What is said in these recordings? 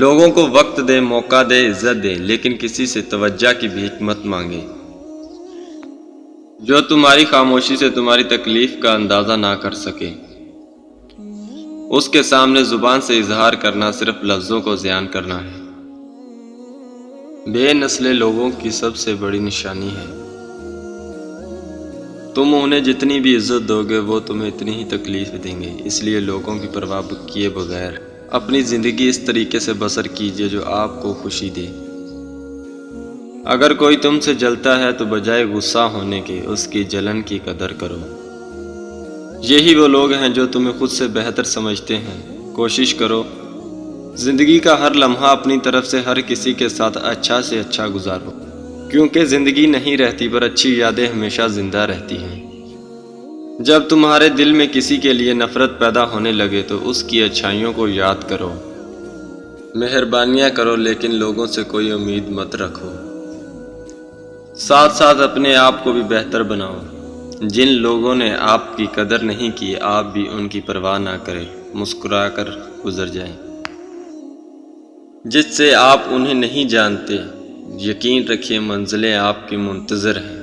لوگوں کو وقت دے، موقع دے، عزت دے، لیکن کسی سے توجہ کی بھیک مت مانگے۔ جو تمہاری خاموشی سے تمہاری تکلیف کا اندازہ نہ کر سکے، اس کے سامنے زبان سے اظہار کرنا صرف لفظوں کو ضیاع کرنا ہے۔ بے نسل لوگوں کی سب سے بڑی نشانی ہے۔ تم انہیں جتنی بھی عزت دو گے وہ تمہیں اتنی ہی تکلیف دیں گے، اس لیے لوگوں کی پرواہ کیے بغیر اپنی زندگی اس طریقے سے بسر کیجیے جو آپ کو خوشی دے۔ اگر کوئی تم سے جلتا ہے تو بجائے غصہ ہونے کے اس کی جلن کی قدر کرو۔ یہی وہ لوگ ہیں جو تمہیں خود سے بہتر سمجھتے ہیں۔ کوشش کرو زندگی کا ہر لمحہ اپنی طرف سے ہر کسی کے ساتھ اچھا سے اچھا گزارو، کیونکہ زندگی نہیں رہتی پر اچھی یادیں ہمیشہ زندہ رہتی ہیں۔ جب تمہارے دل میں کسی کے لیے نفرت پیدا ہونے لگے تو اس کی اچھائیوں کو یاد کرو۔ مہربانیاں کرو لیکن لوگوں سے کوئی امید مت رکھو۔ ساتھ ساتھ اپنے آپ کو بھی بہتر بناؤ۔ جن لوگوں نے آپ کی قدر نہیں کی، آپ بھی ان کی پرواہ نہ کریں، مسکرا کر گزر جائیں۔ جس سے آپ انہیں نہیں جانتے، یقین رکھیے منزلیں آپ کی منتظر ہیں۔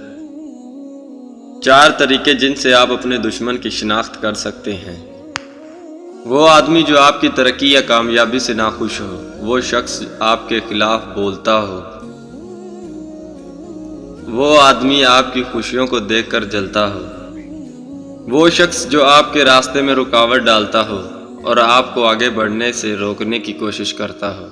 4 طریقے جن سے آپ اپنے دشمن کی شناخت کر سکتے ہیں۔ وہ آدمی جو آپ کی ترقی یا کامیابی سے ناخوش ہو، وہ شخص آپ کے خلاف بولتا ہو، وہ آدمی آپ کی خوشیوں کو دیکھ کر جلتا ہو، وہ شخص جو آپ کے راستے میں رکاوٹ ڈالتا ہو اور آپ کو آگے بڑھنے سے روکنے کی کوشش کرتا ہو۔